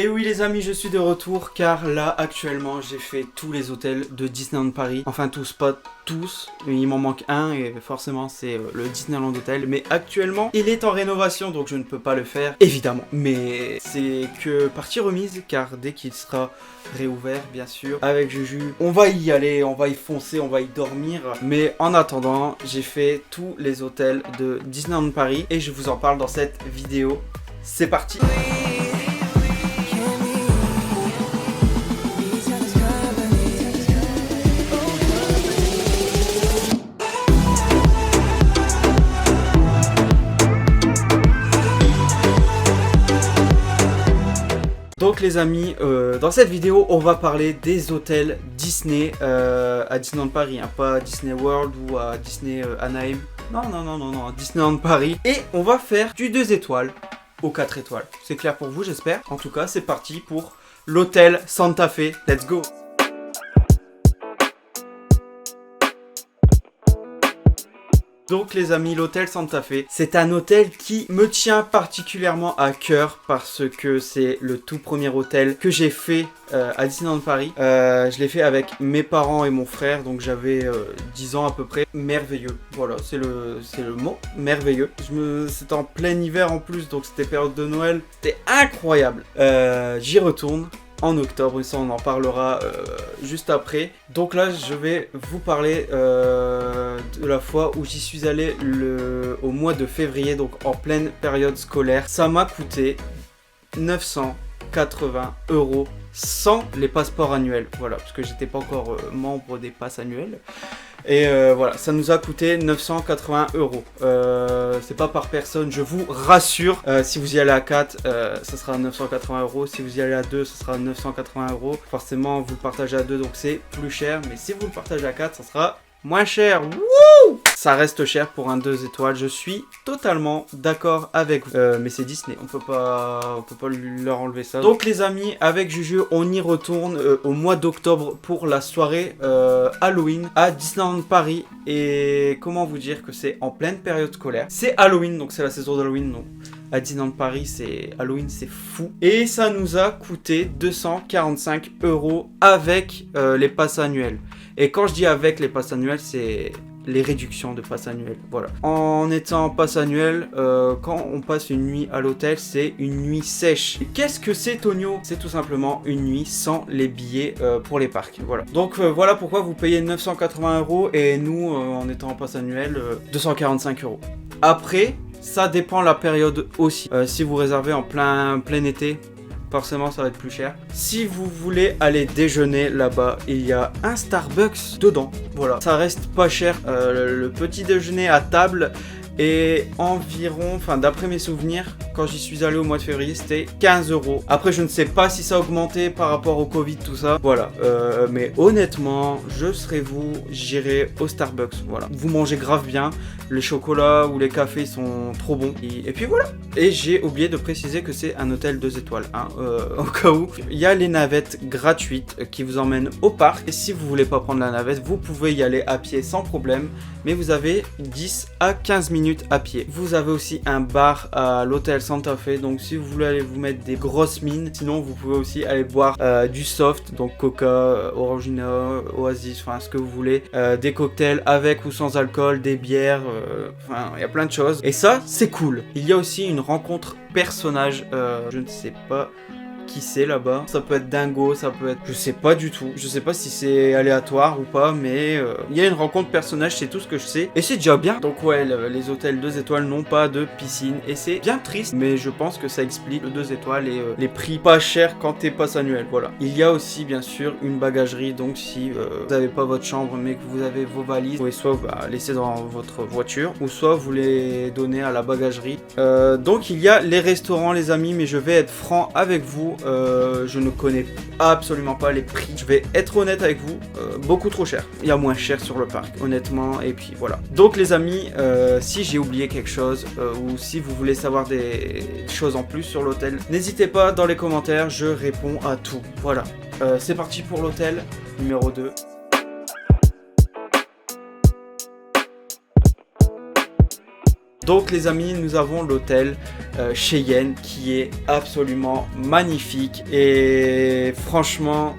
Et oui les amis, je suis de retour car là actuellement j'ai fait tous les hôtels de Disneyland Paris. Enfin tous, pas tous, il m'en manque un et forcément c'est le Disneyland Hotel. Mais actuellement il est en rénovation donc je ne peux pas le faire évidemment. Mais c'est que partie remise car dès qu'il sera réouvert bien sûr avec Juju, on va y aller, on va y foncer, on va y dormir. Mais en attendant j'ai fait tous les hôtels de Disneyland Paris et je vous en parle dans cette vidéo. C'est parti. Donc les amis, dans cette vidéo, on va parler des hôtels Disney à Disneyland Paris, hein, pas à Disney World ou à Disney Anaheim. Non, à Disneyland Paris. Et on va faire du 2 étoiles au 4 étoiles. C'est clair pour vous, j'espère. En tout cas, c'est parti pour l'hôtel Santa Fe. Let's go! Donc les amis, l'hôtel Santa Fe, c'est un hôtel qui me tient particulièrement à cœur parce que c'est le tout premier hôtel que j'ai fait à Disneyland Paris. Je l'ai fait avec mes parents et mon frère, donc j'avais 10 ans à peu près. Merveilleux, voilà, c'est le mot, merveilleux. C'était en plein hiver en plus, donc c'était période de Noël, c'était incroyable. J'y retourne en octobre, et ça on en parlera juste après. Donc là je vais vous parler de la fois où j'y suis allé au mois de février, donc en pleine période scolaire. Ça m'a coûté 980 € sans les passeports annuels, voilà, parce que j'étais pas encore membre des passes annuelles. Et voilà, ça nous a coûté 980 €. C'est pas par personne, je vous rassure. Si vous y allez à 4, ça sera 980 €. Si vous y allez à 2, ça sera 980 €. Forcément, vous le partagez à 2, donc c'est plus cher. Mais si vous le partagez à 4, ça sera moins cher. Wouh! Ça reste cher pour un 2 étoiles. Je suis totalement d'accord avec vous. Mais c'est Disney, on peut pas leur enlever ça. Donc les amis, avec Juju, on y retourne au mois d'octobre pour la soirée Halloween à Disneyland Paris. Et comment vous dire que c'est en pleine période scolaire. C'est Halloween, donc c'est la saison d'Halloween. Donc à Disneyland Paris, c'est Halloween, c'est fou. Et ça nous a coûté 245 € avec les passes annuelles. Et quand je dis avec les passes annuelles, c'est les réductions de passe annuelle, voilà. En étant passe annuelle, quand on passe une nuit à l'hôtel, c'est une nuit sèche. Qu'est-ce que c'est, Tonio? C'est tout simplement une nuit sans les billets pour les parcs, voilà. Donc voilà pourquoi vous payez 980 € et nous, en étant en passe annuelle, 245 €. Après, ça dépend la période aussi. Si vous réservez en plein été, forcément ça va être plus cher. Si vous voulez aller déjeuner là-bas, il y a un Starbucks dedans. Voilà, ça reste pas cher. Le petit déjeuner à table est environ, enfin d'après mes souvenirs, quand j'y suis allé au mois de février, c'était 15 €. Après, je ne sais pas si ça a augmenté par rapport au Covid, tout ça. Voilà, mais honnêtement, je serais vous, j'irai au Starbucks. Voilà, vous mangez grave bien. Les chocolats ou les cafés sont trop bons. Et puis voilà. Et j'ai oublié de préciser que c'est un hôtel 2 étoiles, hein, au cas où. Il y a les navettes gratuites qui vous emmènent au parc. Et si vous voulez pas prendre la navette, vous pouvez y aller à pied sans problème. Mais vous avez 10 à 15 minutes à pied. Vous avez aussi un bar à l'hôtel Santa Fe. Donc si vous voulez aller vous mettre des grosses mines, sinon vous pouvez aussi aller boire du soft, donc Coca, Orangina, Oasis, enfin ce que vous voulez. Des cocktails avec ou sans alcool, des bières, enfin il y a plein de choses. Et ça, c'est cool. Il y a aussi une rencontre personnage, je ne sais pas qui c'est là-bas. Ça peut être dingo, ça peut être... Je sais pas du tout. Je sais pas si c'est aléatoire ou pas, mais il y a une rencontre personnage, c'est tout ce que je sais. Et c'est déjà bien. Donc ouais, les hôtels 2 étoiles n'ont pas de piscine. Et c'est bien triste, mais je pense que ça explique le 2 étoiles et les prix pas chers quand t'es passe annuel. Voilà. Il y a aussi, bien sûr, une bagagerie. Donc si vous n'avez pas votre chambre, mais que vous avez vos valises, vous pouvez soit laisser dans votre voiture, ou soit vous les donner à la bagagerie. Donc il y a les restaurants, les amis, mais je vais être franc avec vous. Je ne connais absolument pas les prix. Je vais être honnête avec vous, beaucoup trop cher. Il y a moins cher sur le parc, honnêtement, et puis voilà. Donc les amis, si j'ai oublié quelque chose, ou si vous voulez savoir des choses en plus sur l'hôtel, n'hésitez pas dans les commentaires, je réponds à tout. Voilà, c'est parti pour l'hôtel numéro 2. Donc les amis, nous avons l'hôtel Cheyenne qui est absolument magnifique et franchement,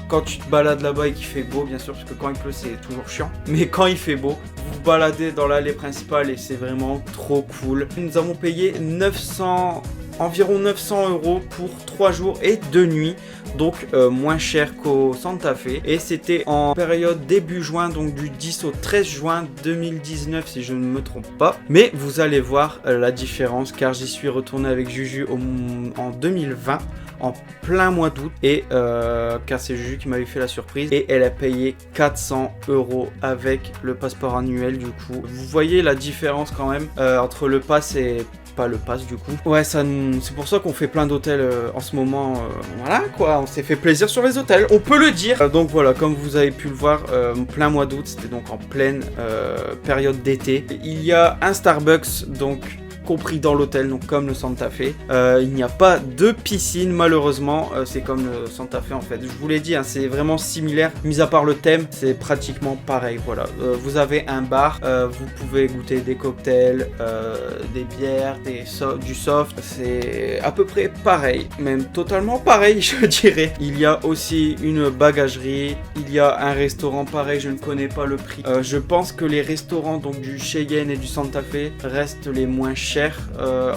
quand tu te balades là-bas et qu'il fait beau, bien sûr, parce que quand il pleut c'est toujours chiant, mais quand il fait beau, vous vous baladez dans l'allée principale et c'est vraiment trop cool. Nous avons payé environ 900 € pour 3 jours et 2 nuits, donc moins cher qu'au Santa Fe, et c'était en période début juin, donc du 10 au 13 juin 2019 si je ne me trompe pas, mais vous allez voir la différence car j'y suis retourné avec Juju en 2020 en plein mois d'août et car c'est Juju qui m'avait fait la surprise et elle a payé 400 € avec le passeport annuel. Du coup vous voyez la différence quand même entre le pass et pas le pass du coup. Ouais, c'est pour ça qu'on fait plein d'hôtels en ce moment. Voilà quoi, on s'est fait plaisir sur les hôtels, on peut le dire. Donc voilà, comme vous avez pu le voir, plein mois d'août, c'était donc en pleine période d'été. Il y a un Starbucks donc compris dans l'hôtel, donc comme le Santa Fe. Il n'y a pas de piscine malheureusement, c'est comme le Santa Fe en fait. Je vous l'ai dit, hein, c'est vraiment similaire, mis à part le thème, c'est pratiquement pareil. Voilà, vous avez un bar, vous pouvez goûter des cocktails, des bières, du soft, c'est à peu près pareil, même totalement pareil je dirais. Il y a aussi une bagagerie, il y a un restaurant pareil, je ne connais pas le prix. Je pense que les restaurants donc du Cheyenne et du Santa Fe restent les moins chers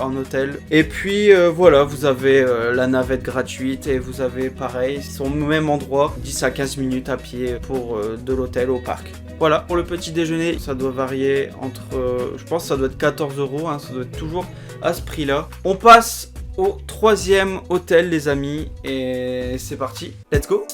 en hôtel. Et puis voilà, vous avez la navette gratuite et vous avez pareil, ils sont au même endroit, 10 à 15 minutes à pied pour de l'hôtel au parc. Voilà, pour le petit déjeuner, ça doit varier entre, je pense que ça doit être 14 €, hein, ça doit être toujours à ce prix-là. On passe au troisième hôtel les amis et c'est parti, let's go!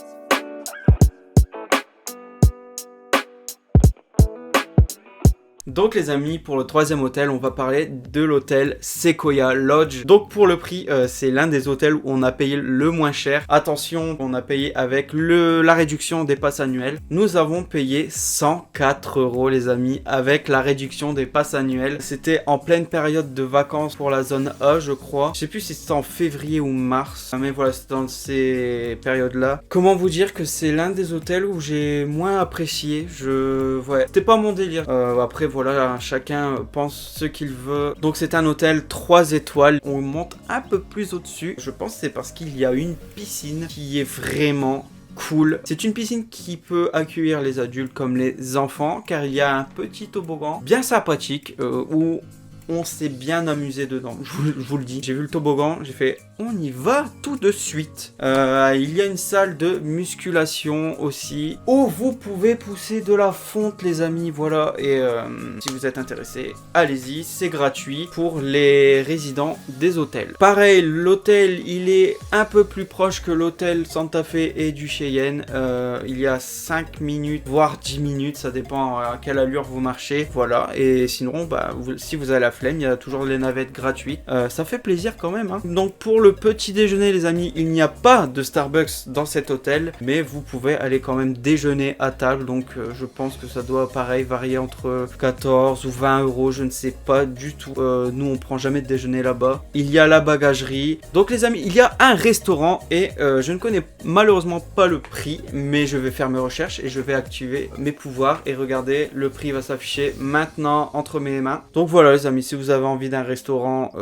Donc les amis, pour le troisième hôtel, on va parler de l'hôtel Sequoia Lodge. Donc pour le prix, c'est l'un des hôtels où on a payé le moins cher. Attention, on a payé avec la réduction des passes annuelles. Nous avons payé 104 € les amis, avec la réduction des passes annuelles. C'était en pleine période de vacances pour la zone A, je crois. Je sais plus si c'était en février ou mars, mais voilà, c'était dans ces périodes-là. Comment vous dire que c'est l'un des hôtels où j'ai moins apprécié. Ouais, c'était pas mon délire. Après, voilà, chacun pense ce qu'il veut. Donc c'est un hôtel 3 étoiles. On monte un peu plus au-dessus. Je pense que c'est parce qu'il y a une piscine qui est vraiment cool. C'est une piscine qui peut accueillir les adultes comme les enfants, car il y a un petit toboggan bien sympathique où on s'est bien amusé dedans, je vous le dis. J'ai vu le toboggan, j'ai fait on y va tout de suite. Il y a une salle de musculation aussi où vous pouvez pousser de la fonte les amis, voilà. Et si vous êtes intéressé, allez-y, c'est gratuit pour les résidents des hôtels. Pareil, l'hôtel il est un peu plus proche que l'hôtel Santa Fe et du Cheyenne. Il y a 5 minutes voire 10 minutes, ça dépend à quelle allure vous marchez, voilà. Et sinon si vous avez la flemme, il y a toujours les navettes gratuites, ça fait plaisir quand même, hein. Donc pour le petit déjeuner les amis, il n'y a pas de Starbucks dans cet hôtel, mais vous pouvez aller quand même déjeuner à table, donc je pense que ça doit pareil varier entre 14 ou 20 €, je ne sais pas du tout. Nous on prend jamais de déjeuner là-bas. Il y a la bagagerie, donc les amis il y a un restaurant et je ne connais malheureusement pas le prix, mais je vais faire mes recherches et je vais activer mes pouvoirs et regardez, le prix va s'afficher maintenant entre mes mains. Donc voilà les amis, si vous avez envie d'un restaurant,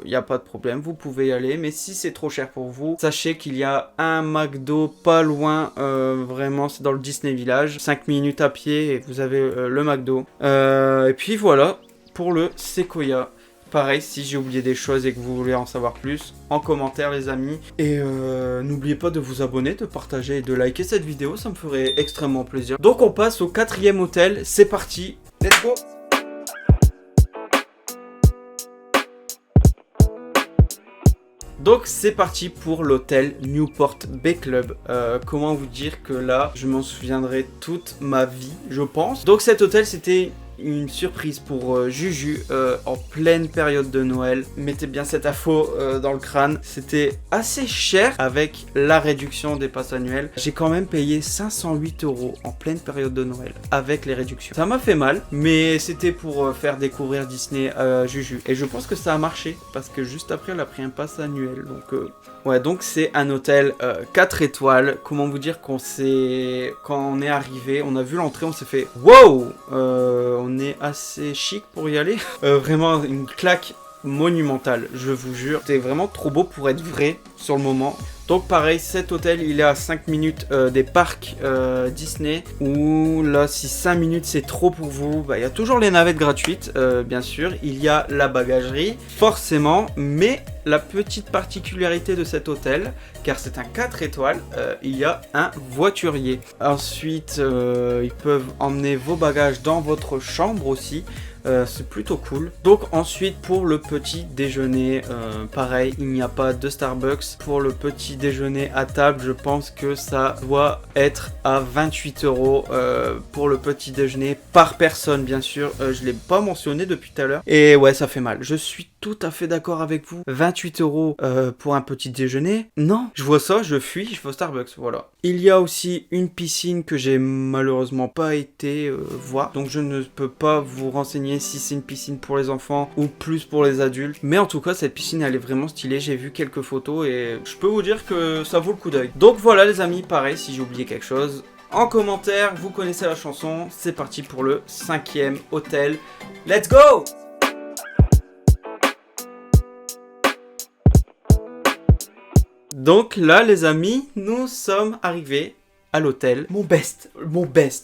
il n'y a pas de problème, vous pouvez y aller, mais si c'est trop cher pour vous, sachez qu'il y a un McDo pas loin, vraiment c'est dans le Disney Village, 5 minutes à pied et vous avez le McDo. Et puis voilà, pour le Sequoia. Pareil, si j'ai oublié des choses et que vous voulez en savoir plus, en commentaire les amis. Et n'oubliez pas de vous abonner, de partager et de liker cette vidéo, ça me ferait extrêmement plaisir. Donc on passe au quatrième hôtel, c'est parti, let's go! Donc c'est parti pour l'hôtel Newport Bay Club. Comment vous dire que là, je m'en souviendrai toute ma vie, je pense. Donc cet hôtel, c'était une surprise pour Juju en pleine période de Noël. Mettez bien cette info dans le crâne. C'était assez cher avec la réduction des passes annuelles. J'ai quand même payé 508 € en pleine période de Noël avec les réductions. Ça m'a fait mal, mais c'était pour faire découvrir Disney à Juju. Et je pense que ça a marché parce que juste après, elle a pris un pass annuel. Donc ouais, donc c'est un hôtel 4 étoiles. Comment vous dire quand on est arrivé, on a vu l'entrée, on s'est fait wow. on est assez chic pour y aller. Vraiment une claque monumentale, je vous jure. C'est vraiment trop beau pour être vrai sur le moment. Donc pareil, cet hôtel il est à 5 minutes des parcs Disney, où là si 5 minutes c'est trop pour vous, bah, il y a toujours les navettes gratuites bien sûr, il y a la bagagerie forcément, mais la petite particularité de cet hôtel, car c'est un 4 étoiles, il y a un voiturier. Ensuite ils peuvent emmener vos bagages dans votre chambre aussi. C'est plutôt cool. Donc ensuite pour le petit déjeuner, pareil, il n'y a pas de Starbucks. Pour le petit déjeuner à table, je pense que ça doit être à 28 € pour le petit déjeuner par personne, bien sûr. Je ne l'ai pas mentionné depuis tout à l'heure. Et ouais, ça fait mal. Je suis tout à fait d'accord avec vous. 28 € pour un petit déjeuner. Non, je vois ça, je fuis, je vais au Starbucks, voilà. Il y a aussi une piscine que j'ai malheureusement pas été voir. Donc je ne peux pas vous renseigner si c'est une piscine pour les enfants ou plus pour les adultes. Mais en tout cas, cette piscine, elle est vraiment stylée. J'ai vu quelques photos et je peux vous dire que ça vaut le coup d'œil. Donc voilà les amis, pareil, si j'ai oublié quelque chose, en commentaire, vous connaissez la chanson. C'est parti pour le 5e hôtel. Let's go! Donc là les amis, nous sommes arrivés à l'hôtel, mon best,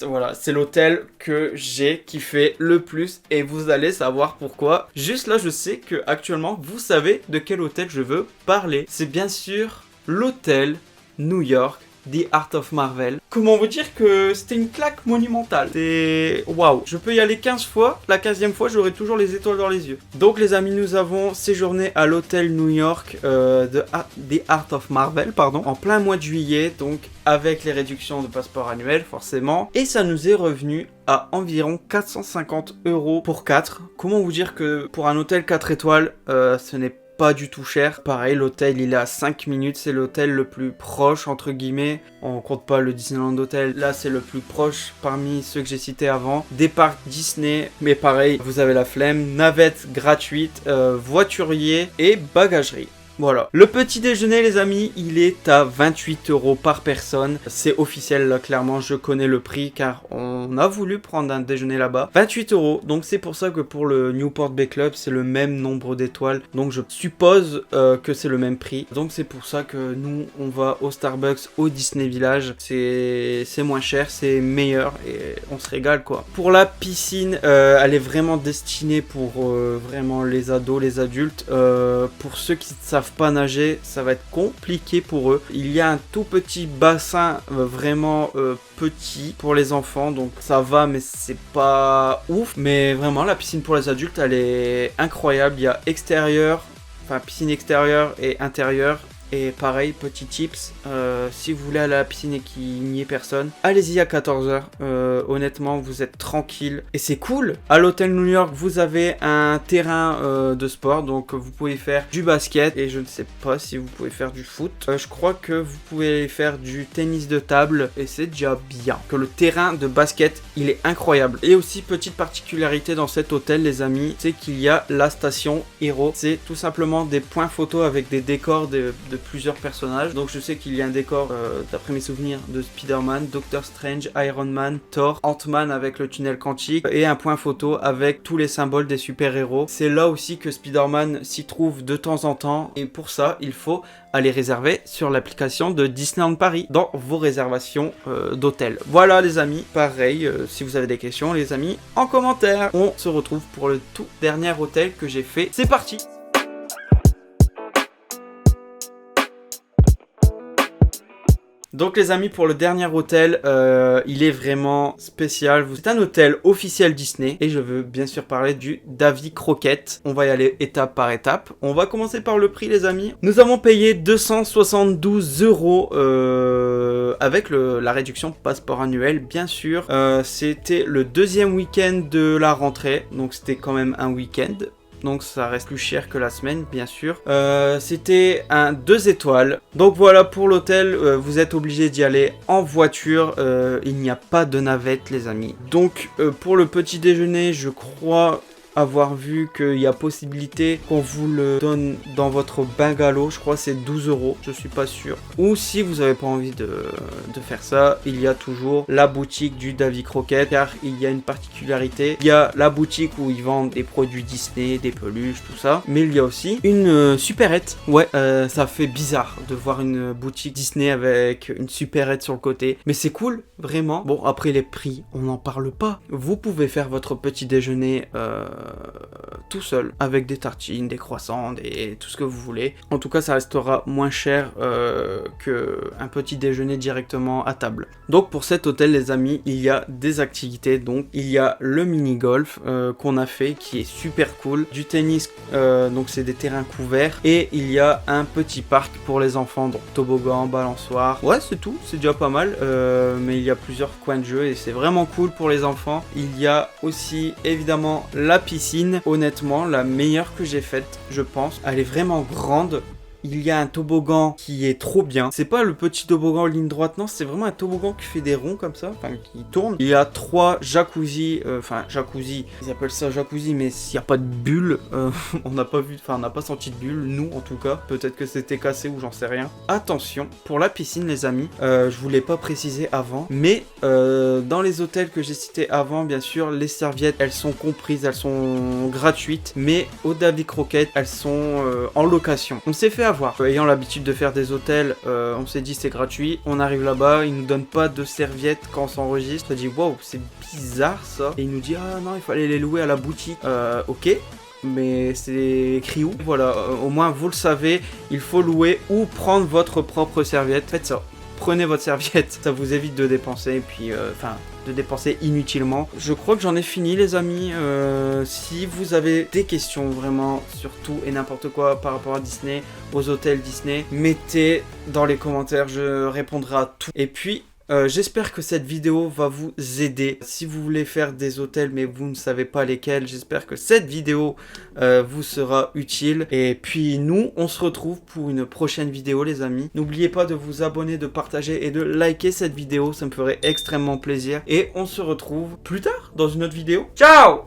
voilà, c'est l'hôtel que j'ai kiffé le plus et vous allez savoir pourquoi. Juste là, je sais que actuellement, vous savez de quel hôtel je veux parler. C'est bien sûr l'hôtel New York, The Art of Marvel. Comment vous dire que c'était une claque monumentale. C'est waouh. Je peux y aller 15 fois. La 15e fois, j'aurai toujours les étoiles dans les yeux. Donc les amis, nous avons séjourné à l'hôtel New York de The Art of Marvel, pardon, en plein mois de juillet. Donc avec les réductions de passeport annuel, forcément. Et ça nous est revenu à environ 450 € pour 4. Comment vous dire que pour un hôtel 4 étoiles, ce n'est pas du tout cher. Pareil, l'hôtel il est à 5 minutes, c'est l'hôtel le plus proche entre guillemets, on compte pas le Disneyland Hotel, là c'est le plus proche parmi ceux que j'ai cités avant, des parcs Disney, mais pareil, vous avez la flemme, navette gratuite, voiturier et bagagerie. Voilà. Le petit déjeuner, les amis, il est à 28 € par personne. C'est officiel, là, clairement, je connais le prix car on a voulu prendre un déjeuner là-bas. 28 €. Donc, c'est pour ça que pour le Newport Bay Club, c'est le même nombre d'étoiles. Donc, je suppose que c'est le même prix. Donc, c'est pour ça que nous, on va au Starbucks, au Disney Village. C'est moins cher, c'est meilleur et on se régale, quoi. Pour la piscine, elle est vraiment destinée pour vraiment les ados, les adultes. Pour ceux qui ne savent pas nager, ça va être compliqué pour eux. Il y a un tout petit bassin vraiment petit pour les enfants, donc ça va, mais c'est pas ouf. Mais vraiment, la piscine pour les adultes, elle est incroyable. Il y a extérieur, enfin piscine extérieure et intérieure. Et pareil, petit tips, si vous voulez aller à la piscine et qu'il n'y ait personne, allez-y à 14 h. Honnêtement, vous êtes tranquille. Et c'est cool. À l'hôtel New York, vous avez un terrain de sport. Donc, vous pouvez faire du basket. Et je ne sais pas si vous pouvez faire du foot. Je crois que vous pouvez faire du tennis de table. Et c'est déjà bien. Que le terrain de basket, il est incroyable. Et aussi, petite particularité dans cet hôtel, les amis, c'est qu'il y a la station Hero. C'est tout simplement des points photos avec des décors de plusieurs personnages. Donc je sais qu'il y a un décor, d'après mes souvenirs, de Spider-Man, Doctor Strange, Iron Man, Thor, Ant-Man avec le tunnel quantique et un point photo avec tous les symboles des super-héros. C'est là aussi que Spider-Man s'y trouve de temps en temps et pour ça, il faut aller réserver sur l'application de Disneyland Paris dans vos réservations d'hôtel. Voilà les amis, pareil, si vous avez des questions les amis, en commentaire. On se retrouve pour le tout dernier hôtel que j'ai fait. C'est parti! Donc les amis, pour le dernier hôtel, il est vraiment spécial. C'est un hôtel officiel Disney et je veux bien sûr parler du Davy Crockett. On va y aller étape par étape. On va commencer par le prix les amis. Nous avons payé 272 € avec la réduction passeport annuel bien sûr. C'était le deuxième week-end de la rentrée, donc c'était quand même un week-end. Donc ça reste plus cher que la semaine bien sûr. C'était un 2 étoiles. Donc voilà pour l'hôtel, vous êtes obligé d'y aller en voiture. Il n'y a pas de navette les amis. Donc pour le petit déjeuner je crois avoir vu qu'il y a possibilité qu'on vous le donne dans votre bungalow. Je crois que c'est 12 €, je suis pas sûr. Ou si vous n'avez pas envie de faire ça, il y a toujours la boutique du Davy Croquette, car il y a une particularité. Il y a la boutique où ils vendent des produits Disney, des peluches, tout ça. Mais il y a aussi une supérette. Ouais, ça fait bizarre de voir une boutique Disney avec une supérette sur le côté. Mais c'est cool, vraiment. Bon, après les prix, on n'en parle pas. Vous pouvez faire votre petit déjeuner tout seul, avec des tartines, des croissants, tout ce que vous voulez. En tout cas, ça restera moins cher qu'un petit déjeuner directement à table. Donc pour cet hôtel, les amis, il y a des activités. Donc il y a le mini-golf qu'on a fait, qui est super cool. Du tennis, donc c'est des terrains couverts. Et il y a un petit parc pour les enfants, donc toboggan, balançoire. Ouais, c'est tout, c'est déjà pas mal. Mais il y a plusieurs coins de jeu et c'est vraiment cool pour les enfants. Il y a aussi évidemment la piscine, honnêtement la meilleure que j'ai faite, je pense. Elle est vraiment grande. Il y a un toboggan qui est trop bien. C'est pas le petit toboggan en ligne droite, non, c'est vraiment un toboggan qui fait des ronds comme ça, enfin qui tourne. Il y a 3 jacuzzi, jacuzzi, ils appellent ça jacuzzi, mais s'il n'y a pas de bulle, on n'a pas vu, enfin on n'a pas senti de bulle, nous en tout cas. Peut-être que c'était cassé ou j'en sais rien. Attention, pour la piscine les amis, je vous l'ai pas précisé avant, mais dans les hôtels que j'ai cités avant, bien sûr, les serviettes, elles sont comprises, elles sont gratuites, mais au Davy Croquette, elles sont en location. On s'est fait avoir. Ayant l'habitude de faire des hôtels, on s'est dit c'est gratuit. On arrive là-bas, ils nous donnent pas de serviettes quand on s'enregistre. On dit waouh, c'est bizarre ça. Et il nous dit ah non, il fallait les louer à la boutique. Ok. Mais c'est écrit où? Voilà, au moins vous le savez, il faut louer ou prendre votre propre serviette. Faites ça. Prenez votre serviette, ça vous évite de dépenser, et puis, de dépenser inutilement. Je crois que j'en ai fini les amis. Si vous avez des questions vraiment sur tout et n'importe quoi par rapport à Disney, aux hôtels Disney, mettez dans les commentaires, je répondrai à tout. Et puis, j'espère que cette vidéo va vous aider. Si vous voulez faire des hôtels mais vous ne savez pas lesquels, j'espère que cette vidéo vous sera utile. Et puis nous, on se retrouve pour une prochaine vidéo les amis. N'oubliez pas de vous abonner, de partager et de liker cette vidéo, ça me ferait extrêmement plaisir. Et on se retrouve plus tard dans une autre vidéo. Ciao!